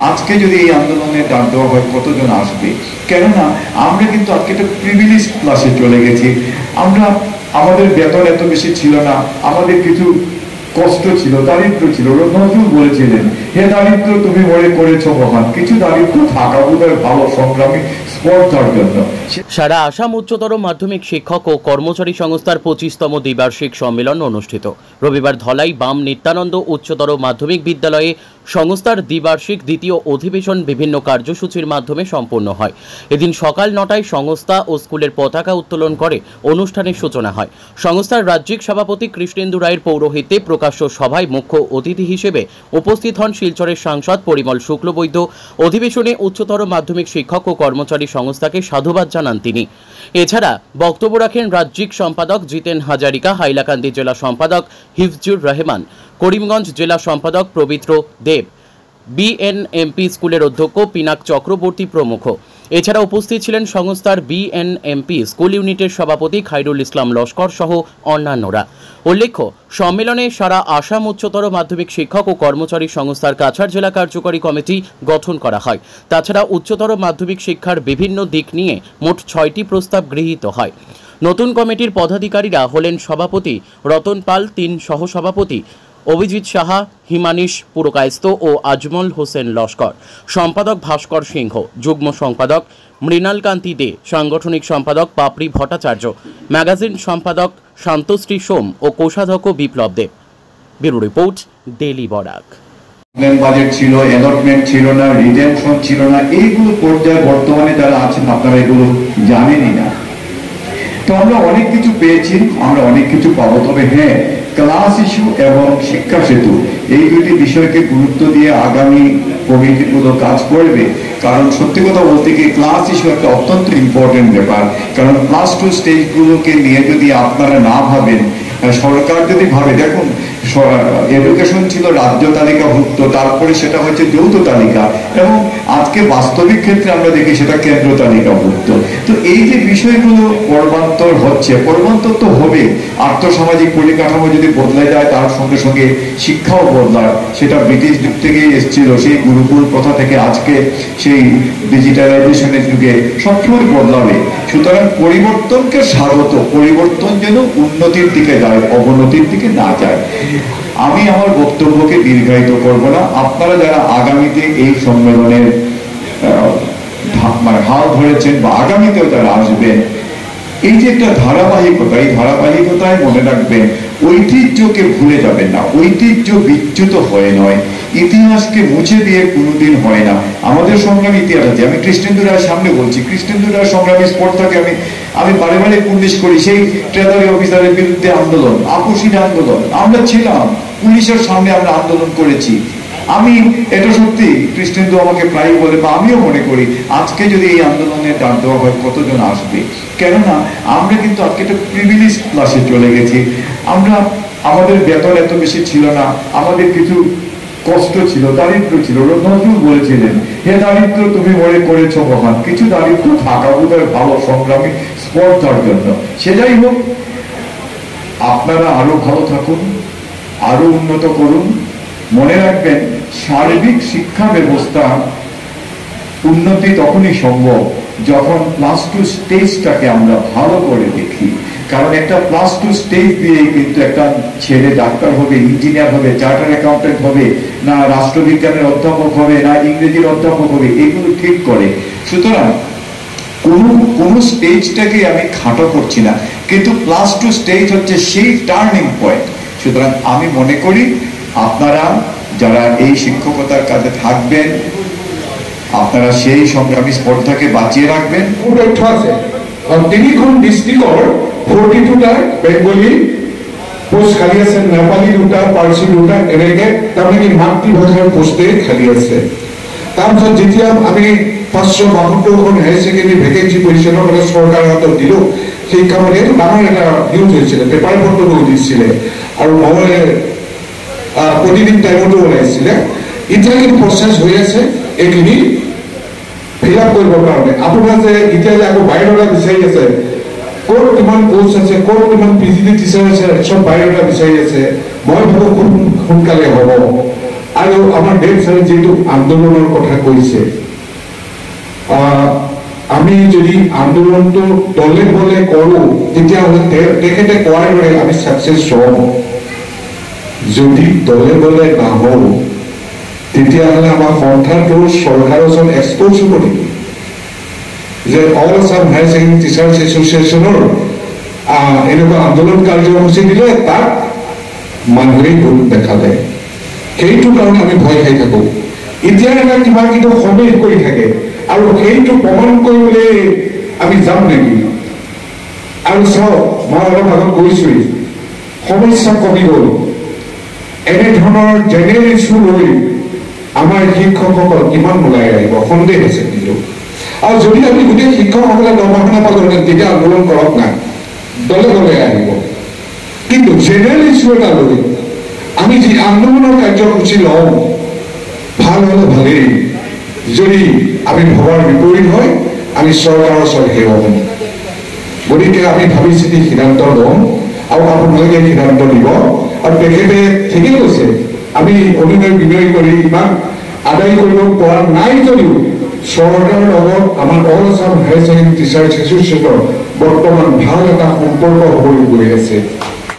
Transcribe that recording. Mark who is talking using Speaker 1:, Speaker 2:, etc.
Speaker 1: আজকে যদি এই আন্দোলনের ডাক দেওয়া হয় কতজন আসবে? কেননা আমরা কিন্তু আজকে একটা প্রিভিলেজ ক্লাসে চলে গেছি। আমরা আমাদের বেতন এত বেশি ছিল না, আমাদের কিছু কষ্ট ছিল, দারিদ্র ছিল। নজরুল বলেছিলেন, হে দারিদ্র তুমি মনে করেছ মহান, কিছু দারিদ্র থাকা বোধহয় ভালো সংগ্রামী স্পর্ধার জন্য।
Speaker 2: সারা আসাম উচ্চতর মাধ্যমিক শিক্ষক ও কর্মচারী সংস্থার 25তম দ্বিবার্ষিক সম্মেলন অনুষ্ঠিত। রবিবার ধলাই বাম নিত্যানন্দ উচ্চতর মাধ্যমিক বিদ্যালয়ে সংস্থার দ্বিবার্ষিক দ্বিতীয় অধিবেশন বিভিন্ন কার্যসূচির মাধ্যমে সম্পন্ন হয়। এদিন সকাল 9টায় সংস্থা ও স্কুলের পতাকা উত্তোলন করে অনুষ্ঠানের সূচনা হয়। সংস্থার রাজ্যিক সভাপতি কৃষ্ণেন্দু রায়ের পৌরোহিত্যে প্রকাশ্য সভায় মুখ্য অতিথি হিসেবে উপস্থিত হন শিলচরের সাংসদ পরিমল শুক্লবৈদ্য। অধিবেশনে উচ্চতর মাধ্যমিক শিক্ষক ও কর্মচারী সংস্থাকে সাধুবাদ জানান তিনি। এছাড়া বক্তব্য রাখেন রাজ্যিক সম্পাদক জিতেন হাজারিকা, হাইলাকান্দি জেলা সম্পাদক হিফজুর রহমান, করিমগঞ্জ জেলা সম্পাদক পবিত্র দেব, বিএনএমপি স্কুলের অধ্যক্ষ পিনাক চক্রবর্তী প্রমুখ। এছাড়া উপস্থিত ছিলেন সংস্থার বিএনএমপি স্কুল ইউনিটের সভাপতি খাইরুল ইসলাম লস্কর সহ অন্যান্যরা। উল্লেখ্য, সম্মেলনে সারা আসাম উচ্চতর মাধ্যমিক শিক্ষক ও কর্মচারী সংস্থার কাছাড় জেলা কার্যকরী কমিটি গঠন করা হয়। তাছাড়া উচ্চতর মাধ্যমিক শিক্ষার বিভিন্ন দিক নিয়ে মোট 6টি প্রস্তাব গৃহীত হয়। নতুন কমিটির পদাধিকারীরা হলেন সভাপতি রতন পাল, 3 সহসভাপতি অভিজিৎ সাহা, হিমানিশ পুরকায়স্থ ও আজমল হোসেন লস্কর, সম্পাদক ভাস্কর সিংহ, যুগ্ম সম্পাদক মৃণালকান্তি দে, সাংগঠনিক সম্পাদক পাপড়ি ভট্টাচার্য, ম্যাগাজিন সম্পাদক শান্তশ্রী সোম ও কোষাধ্যক্ষ Biplab Deb. Bureau report, daily Barak.
Speaker 1: Budget ছিল, অ্যালটমেন্ট ছিল না, রিটেনশন ছিল না, এইগুলো পর্যায়ে বর্তমানে যারা আছেন আপনারা এগুলো জানেনই না। তো আমরা অনেক কিছু পেয়েছি, আমরা অনেক কিছু পাবো। তবে হ্যাঁ, ক্লাস ইস্যু এবং শিক্ষা সেতু এই দুটি বিষয়কে গুরুত্ব দিয়ে আগামী কমিটিগুলো কাজ করবে। কারণ সত্যি কথা বলতে কি, ক্লাস ইস্যু একটা অত্যন্ত ইম্পর্টেন্ট ব্যাপার। কারণ ক্লাস 2 স্টেজগুলোকে নিয়ে যদি আপনারা না ভাবেন, সরকার যদি ভাবে, দেখুন এডুকেশন ছিল রাজ্য তালিকাভুক্ত, তারপরে সেটা হচ্ছে যৌথ তালিকা, এবং আজকে বাস্তবিক ক্ষেত্রে আমরা দেখি সেটা কেন্দ্র তালিকাভুক্ত। তো এই যে বিষয়গুলো পর্বান্তর হচ্ছে, পর্বান্তর তো হবে, আর্থসামাজিক পরিকাঠামো যদি বদলে যায় তার সঙ্গে সঙ্গে শিক্ষাও বদলায়। সেটা ব্রিটিশ যুগ থেকেই এসেছিল, সেই গুরুকুল প্রথা থেকে আজকে সেই ডিজিটালাইজেশনের যুগে সবসময় বদলাবে। সুতরাং পরিবর্তনকে স্বাগত, পরিবর্তন যেন উন্নতির দিকে যায়, অবনতির দিকে না যায়। আমি আমার বক্তব্যকে দীর্ঘায়িত করব না। আপনারা যারা আগামীতে এই সম্মেলনের হাল ধরেছেন বা আগামীতেও যারা আসবেন, এই যে একটা ধারাবাহিকতা, এই ধারাবাহিকতায় মনে রাখবেন, ঐতিহ্যকে ভুলে যাবেন না। ঐতিহ্য বিচ্যুত হয়ে নয়, ইতিহাসকে মুছে দিয়ে কোনোদিন হয় না। আমাদের সংগ্রামী ইতিহাস আছে। আমি কৃষ্ণেন্দু রায়ের সামনে বলছি, কৃষ্ণেন্দু রায়ের সংগ্রামী স্পর্ধাকে আমি বারে বারে পুলিশ করি। সেই ট্রেজারি অফিসারের বিরুদ্ধে আন্দোলন, আপোষহীন আন্দোলন, আমরা ছিলাম, পুলিশের সামনে আমরা আন্দোলন করেছি। আমি এটা সত্যি, কৃষ্ণেন্দু আমাকে প্রায় বলে, বা আমিও মনে করি, আজকে যদি এই আন্দোলনের ডাক দেওয়া হয় কতজন আসবে? কেননা আমরা কিন্তু আজকে একটা প্রিভিলেজ ক্লাসে চলে গেছি। আমরা আমাদের বেতন এত বেশি ছিল না, আমাদের কিছু কষ্ট ছিল, দারিদ্র ছিল। নজরুল বলেছিলেন, হে দারিদ্র তুমি মনে করেছ মহান, কিছু দারিদ্র থাকা বোধহয় ভালো সংগ্রামী স্পর্ধার জন্য। সে যাই হোক, আপনারা আরো ভালো থাকুন, আরো উন্নত করুন। মনে রাখবেন, সার্বিক শিক্ষা ব্যবস্থা উন্নতি তখনই সম্ভব যখন প্লাস 2 স্টেজটাকে আমরা ভালো করে দেখি। কারণ একটা প্লাস 2 স্টেজ দিয়ে কিন্তু একটা ছেলে ডাক্তার হবে, ইঞ্জিনিয়ার হবে, চার্টার অ্যাকাউন্টেন্ট হবে, না রাষ্ট্রবিজ্ঞানের অধ্যাপক হবে, না ইংরেজির অধ্যাপক হবে, এগুলো ঠিক করে। সুতরাং কোন স্টেজটাকে আমি খাটো করছি না, কিন্তু প্লাস 2 স্টেজ হচ্ছে সেই টার্নিং পয়েন্ট। সুতরাং আমি মনে করি আপনারা যারা এই শিক্ষকতার কাজে থাকবেন, আপনারা সেই সংগ্রামী স্পর্ধাকে বাঁচিয়ে রাখবেন।
Speaker 3: তিনিখন ডিস্ট্রিক্টৰ 42টা বেংগলী পোষ্ট খালি আছে, নেপালী 2টা, পাৰ্চী 2টা, এনেকে তাৰমানে মাতৃভাষাৰ পোষ্টে খালি আছে। তাৰপিছত যেতিয়া আমি 552খন হায়াৰ ছেকেণ্ডেৰী ভেকেঞ্চি পজিশ্যনৰ মানে চৰকাৰৰ হাতত দিলোঁ, সেই কামত এইটো ডাঙৰ এটা নিউজ হৈছিলে, পেপাৰ পত্ৰটো দিছিলে, আৰু মই প্ৰতিদিন টাইমতো ওলাইছিলে। এতিয়া কিন্তু প্ৰচেছ হৈ আছে এইখিনি ফিল আপ কৰিবৰ কাৰণে। আপোনাৰ যে এতিয়া যে আকৌ বায়'ডাটা বিচাৰি আছে, ক'ত কিমান পোষ্ট আছে, ক'ত কিমান PGD টিচাৰ আছে, চব বায়'ডাটা বিচাৰি আছে। মই ভাবোঁ খুব সোনকালে হ'ব। আৰু আমাৰ দেৱ ছাৰে যিটো আন্দোলনৰ কথা কৈছে, আমি যদি আন্দোলনটো দলে বলে কৰোঁ তেতিয়াহ'লে তেখেতে কোৱাৰ দৰে আমি ছাকচেছ হ'ম। যদি দলে বলে নহওঁ তেতিয়াহ'লে আমাৰ সন্থাটো চৰকাৰৰ ওচৰত এক্সপ'জ হ'ব নেকি যে all Assam higher secondary teachers এছ'চিয়েশ্যনৰ এনেকুৱা আন্দোলন কাৰ্যসূচী দিলে তাক মানুহে ভোট দেখা যায়। সেইটো কাৰণে আমি ভয় খাই থাকোঁ। এতিয়া এটা কিবা কিন্তু সন্দেহ কৰি থাকে আৰু সেইটো প্ৰমাণ কৰিবলৈ আমি যাম নেকি? আৰু চাওক, মই অলপ আগত কৈছোঁৱেই সমস্যা কমি গ'ল। এনেধৰণৰ জেনেৰেল ইছ্যু লৈ আমাৰ শিক্ষকসকল কিমান ওলাই আহিব সন্দেহ আছে। কিন্তু আৰু যদি আমি গোটেই শিক্ষকসকলে দৰমহা নাপালোঁ তেতিয়া আন্দোলন কৰক নাই, দলে দলে আহিব। কিন্তু জেনেৰেল ইছ্যু এটা লৈ আমি যি আন্দোলনৰ কাৰ্যসূচী লওঁ ভাল হ'লে ভালেই, যদি আমি ভবাৰ বিপৰীত হয় আমি চৰকাৰৰ ওচৰত সেৱা হ'ম। গতিকে আমি ভাবি চিন্তি সিদ্ধান্ত ল'ম আৰু আপোনালোকে সিদ্ধান্ত দিব। আৰু তেখেতে ঠিকেই কৈছে, আমি অভিনয় বিনয় কৰি ইমান আদায় কৰিব পৰা নাই যদিও চৰকাৰৰ লগত আমাৰ all Assam higher secondary teachers এছ'চিয়েশ্যনৰ বৰ্তমান ভাল এটা সম্পৰ্ক হ'বলৈ গৈ আছে।